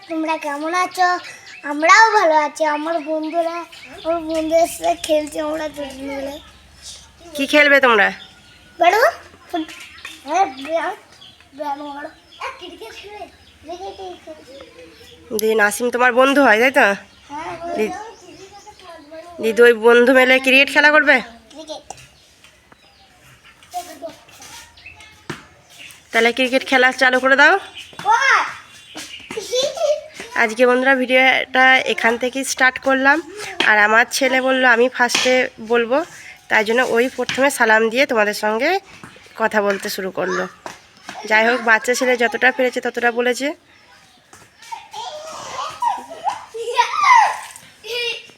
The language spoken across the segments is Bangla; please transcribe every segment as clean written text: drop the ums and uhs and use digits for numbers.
তোমরা কেমন আছো? আমরাও ভালো আছি। আমার বন্ধুদের সাথে খেলছি আমরা দুজন মিলে। কি খেলবে তোমরা? বড় হ্যাঁ ক্রিকেট খেলে দি নাসিম তোমার বন্ধু হয় তাই তো? হ্যাঁ দিদি ওই বন্ধু মিলে ক্রিকেট খেলা করবে? ক্রিকেট তাহলে ক্রিকেট খেলা চালু করে দাও। আজকে বন্ধুরা ভিডিওটা এখান থেকেই স্টার্ট করলাম। আর আমার ছেলে বলল আমি ফার্স্টে বলবো, তাই জন্য ওই প্রথমে সালাম দিয়ে তোমাদের সঙ্গে কথা বলতে শুরু করলো। যাই হোক, বাচ্চা ছেলে যতটা পেরেছে ততটা বলেছে।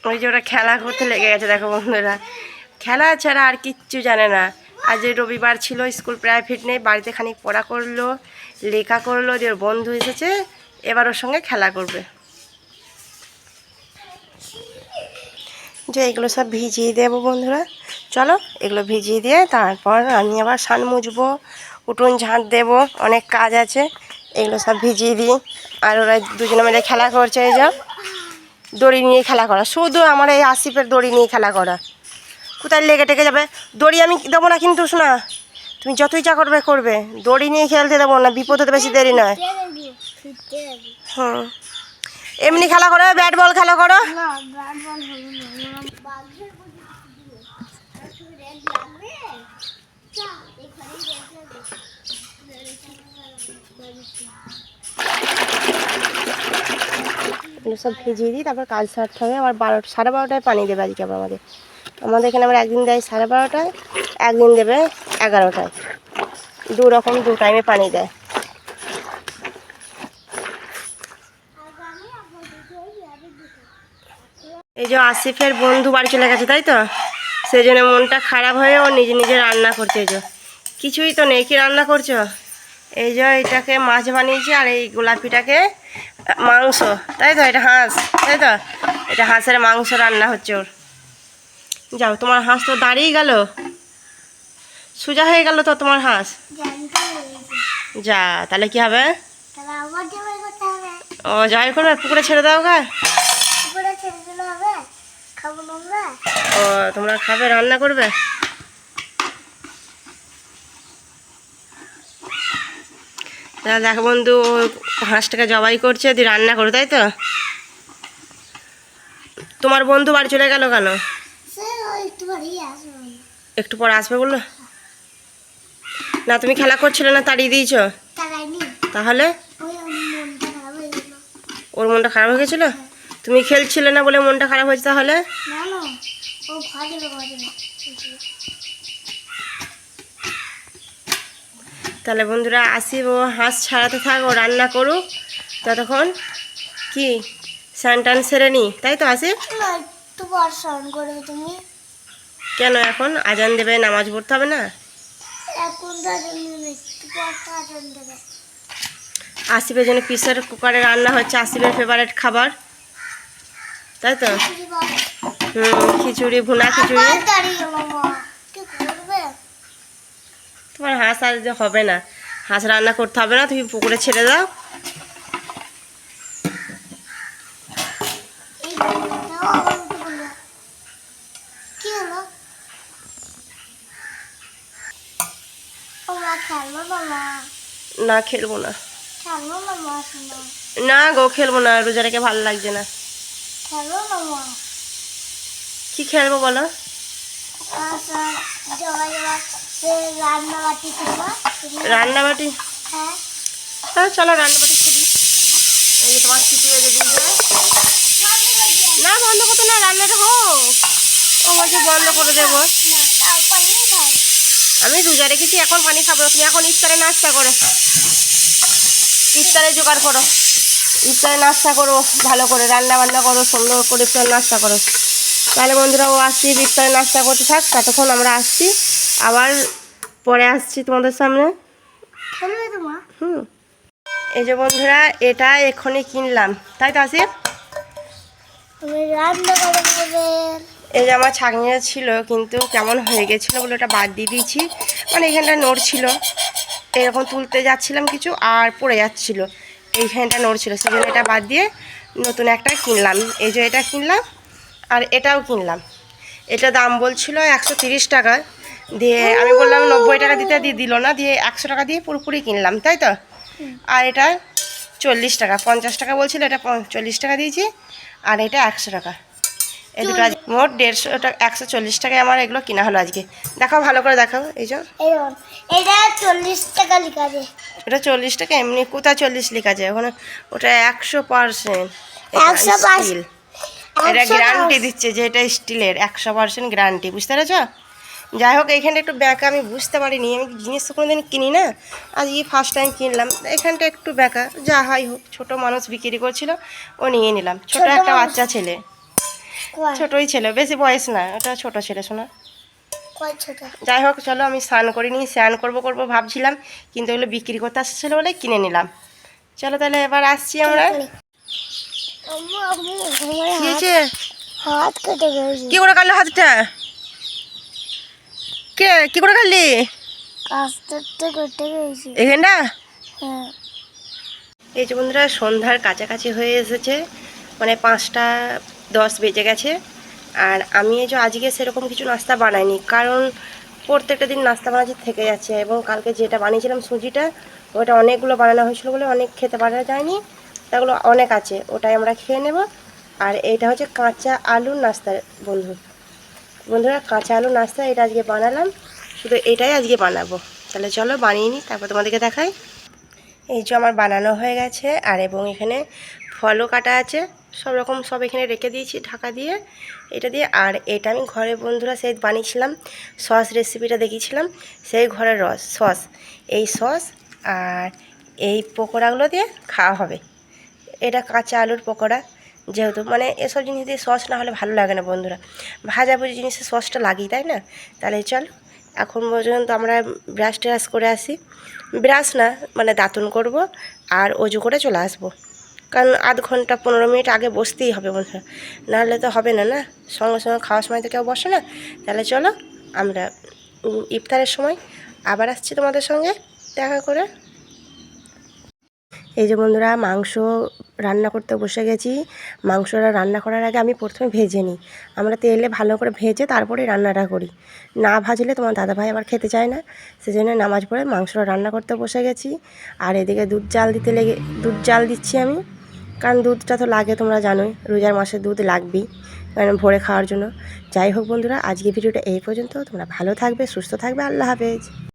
ওই যে ওরা খেলা করতে লেগে গেছে, দেখো বন্ধুরা, খেলা ছাড়া আর কিচ্ছু জানে না। আজ রবিবার ছিল, স্কুল প্রাইভেট নেই, বাড়িতে খানিক পড়া করলো, লেখা করলো, যে ওর বন্ধু এসেছে, এবার ওর সঙ্গে খেলা করবে। যে এগুলো সব ভিজিয়ে দেবো বন্ধুরা, চলো এগুলো ভিজিয়ে দিয়ে তারপর আমি আবার সান মুছবো, উঠোন ঝাঁট দেবো, অনেক কাজ আছে। এগুলো সব ভিজিয়ে দিই। আর ওরা দুজনে মিলে খেলা করছে, এই যে দড়ি নিয়ে খেলা করা, শুধু আমার এই আসিফের দড়ি নিয়ে খেলা করা। কোথায় লেগে টেকে যাবে, দড়ি আমি দেবো না কিন্তু, শোনা, তুমি যতই যা করবে করবে, দড়ি নিয়ে খেলতে দেবো না, বিপদ হতে বেশি দেরি নয়। হুম, এমনি খেলা করো, ব্যাট বল খেলা করো। এগুলো সব ভিজিয়ে দিই, তারপর কাজ সারতে হবে। আবার 12-12:30 পানি দেবে আজকে আবার আমাদের এখানে। আবার একদিন দেয় 12:30টায়, একদিন দেবে 11টায়। দু টাইমে পানি দেয়। এই যে আসিফের বন্ধু বাড়ি চলে গেছে তাই তো, সেই জন্য মনটা খারাপ হয়ে ও নিজে নিজে রান্না করছে। এই যে কিছুই তো নেই, কি রান্না করছো? এই যে এটাকে মাছ বানিয়েছি, আর এই গোলাপিটাকে মাংস, তাই তো? এটা হাঁস, তাই তো? এটা হাঁসের মাংস রান্না হচ্ছে ওর। যাও, তোমার হাঁস তো দাঁড়িয়ে গেল, সোজা হয়ে গেল তো তোমার হাঁস। যা, তাহলে কি হবে? ও যাই করবে, পুকুরে ছেড়ে দাও গা। ও তোমরা খাবে, রান্না করবে? দেখো বন্ধু, হাঁসটাকে জবাই করছে, দিয়ে রান্না করো, তাই তো? তোমার বন্ধু বাড়ি চলে গেল কেন? একটু পর আসবে বললো না? তুমি খেলা করছিলে না, তাড়িয়ে দিয়েছ? তাহলে ওর মনটা খারাপ হয়ে গেছিল? তুমি খেলছিলে না বলে মনটা খারাপ হয়েছে? তাহলে তাহলে বন্ধুরা আসি, ও হাঁস ছাড়াতে থাক, ও রান্না করুক, ততক্ষণ কি স্নান টান সেরে নি, তাই তো? আসি তুমি কেন? এখন আজান দেবে, নামাজ পড়তে হবে না? আসিফের জন্য প্রেসার কুকারে রান্না হচ্ছে, আসিফের ফেভারিট খাবার, তাই তো? খিচুড়ি, ভুনা খিচুড়ি। তোমার হাঁস আর যে হবে না, হাঁস রান্না করতে হবে না, তুমি পুকুরে ছেড়ে দাও। না খেলবো না, না গো খেলবো না, রোজা রেখে ভালো লাগছে না। কি খেলবো বলো? রান্নাবাটি? হ্যাঁ চলো রান্নাবাটি খেলি। এই যে তোমার ছিটি বেজে দিয়েছে। না বন্ধ করতে না, রান্নাটা হোক। ও বলছে বন্ধ করে দেবো। আমি রোজা রেখেছি, এখন পানি খাবো। তুমি এখন ইফতারে নাস্তা করো, ইফতারে জোগাড় করো, ইফতারে নাস্তা করো, ভালো করে রান্না বান্না করো, সুন্দর করে ইফতার নাস্তা করো। তাহলে বন্ধুরা ও আসছি, ইফতারে নাস্তা করতে থাক, ততক্ষণ আমরা আসছি, আবার পরে আসছি তোমাদের সামনে। এই যে বন্ধুরা, এটা এখনই কিনলাম, তাই তো আসিফ? এই যে আমার ছাগনিটা ছিল, কিন্তু কেমন হয়ে গেছিলো বলে ওটা বাদ দিয়ে দিয়েছি। মানে এখানটা নড়ছিল, এরকম তুলতে যাচ্ছিলাম কিছু আর পড়ে যাচ্ছিলো, এইখানটা নড়ছিল, সেই জন্য এটা বাদ দিয়ে নতুন একটা কিনলাম। এই যে এটা কিনলাম আর এটাও কিনলাম। এটা দাম বলছিল 130 টাকা, দিয়ে আমি বললাম 90 টাকা দিতে, দিয়ে দিল না, দিয়ে 100 টাকা দিয়ে পুরোপুরি কিনলাম, তাই তো। আর এটা 40 টাকা, 50 টাকা বলছিল, এটা 40 টাকা দিয়েছি, আর এটা 100 টাকা। এই দুটো আজ মোট 150 টাকা, 140 টাকায় আমার এগুলো কিনা হলো আজকে। দেখাও, ভালো করে দেখাও। এই যে এটা 40 টাকা লেখা আছে। এটা 40 টাকা, এমনি কোথায় 40 লেখা আছে ওখানে? ওটা 100%। 100%। এটা গ্যারান্টি দিচ্ছে যে এটা স্টিলের, 100% গ্যারান্টি, বুঝতে পেরেছ? যাই হোক, এইখানটা একটু ব্যাকা আমি বুঝতে পারিনি, আমি জিনিস তো কোনোদিন কিনি না, আজকে ফার্স্ট টাইম কিনলাম। এখানটা একটু ব্যাকা, যা হয় হোক, ছোটো মানুষ বিক্রি করছিল, ও নিয়ে নিলাম। ছোট একটা বাচ্চা ছেলে, ছোটই ছেলে, বেশি বয়স না, ওটা ছোট ছেলে শোনা। যাই হোক, চলো আমি স্নান করিনি, স্নান করবো ভাবছিলাম, কিন্তু ওগুলো বিক্রি করতে আসছিলো বলে কিনে নিলাম। চলো তাহলে এবার আসছি আমরা। কি হয়েছে? হাত কেটে গেছে। কি করে কাটলো হাতটা? কে কি করে কাটলি? কাজটা কেটে গেছে। এখানটা? হ্যাঁ। এই যে বন্ধুরা, সন্ধ্যার কাছাকাছি হয়ে এসেছে, মানে 5টা 10 বেজে গেছে। আর আমি এই যে আজকে সেরকম কিছু নাস্তা বানাইনি, কারণ প্রত্যেকটা দিন নাস্তা বানাচ্ছি থেকে যাচ্ছে, এবং কালকে যেটা বানিয়েছিলাম সুজিটা, ওটা অনেকগুলো বানানো হয়েছিল বলে অনেক খেতে পারা যায়নি, তাগুলো অনেক আছে, ওটাই আমরা খেয়ে নেব। আর এইটা হচ্ছে কাঁচা আলুর নাস্তা বন্ধুরা, কাঁচা আলুর নাস্তা এটা আজকে বানালাম, শুধু এটাই আজকে বানাবো। তাহলে চলো বানিয়ে নিই, তারপর তোমাদেরকে দেখাই। এই যে আমার বানানো হয়ে গেছে, আর এবং এখানে ফলও কাটা আছে, সব রকম সব এখানে রেখে দিয়েছি ঢাকা দিয়ে, এটা দিয়ে। আর এটা আমি ঘরে বন্ধুরা সেই বানিয়েছিলাম, সস রেসিপিটা দেখিয়েছিলাম, সেই ঘরের সস, এই সস আর এই পকোড়াগুলো দিয়ে খাওয়া হবে। এটা কাঁচা আলুর পকোড়া, যেহেতু মানে এসব জিনিস দিয়ে সস না হলে ভালো লাগে না বন্ধুরা, ভাজাভুজি জিনিসে সসটা লাগেই, তাই না? তাহলে চল, এখন পর্যন্ত আমরা ব্রাশ ট্রাশ করে আসি, ব্রাশ না মানে দাঁতন করব, আর অজু করে চলে আসবো, কারণ আধ ঘন্টা 15 মিনিট আগে বসতেই হবে বন্ধুরা, নাহলে তো হবে না, না সঙ্গে সঙ্গে খাওয়ার সময় তো কেউ বসে না। তাহলে চলো আমরা ইফতারের সময় আবার আসছি তোমাদের সঙ্গে দেখা করে। এই যে বন্ধুরা, মাংস রান্না করতে বসে গেছি। মাংসটা রান্না করার আগে আমি প্রথমে ভেজে নিই, আমরা তেলে ভালো করে ভেজে তারপরে রান্নাটা করি, না ভাজলে তোমার দাদাভাই আবার খেতে চায় না, সেজন্য নামাজ পড়ে মাংসটা রান্না করতে বসে গেছি। আর এদিকে দুধ জাল দিচ্ছি আমি, কারণ দুধটা তো লাগে, তোমরা জানোই রোজার মাসে দুধ লাগবেই, কারণ ভোরে খাওয়ার জন্য। যাই হোক বন্ধুরা, আজকে ভিডিওটা এই পর্যন্ত, তোমরা ভালো থাকবে, সুস্থ থাকবে, আল্লাহ হাফেজ।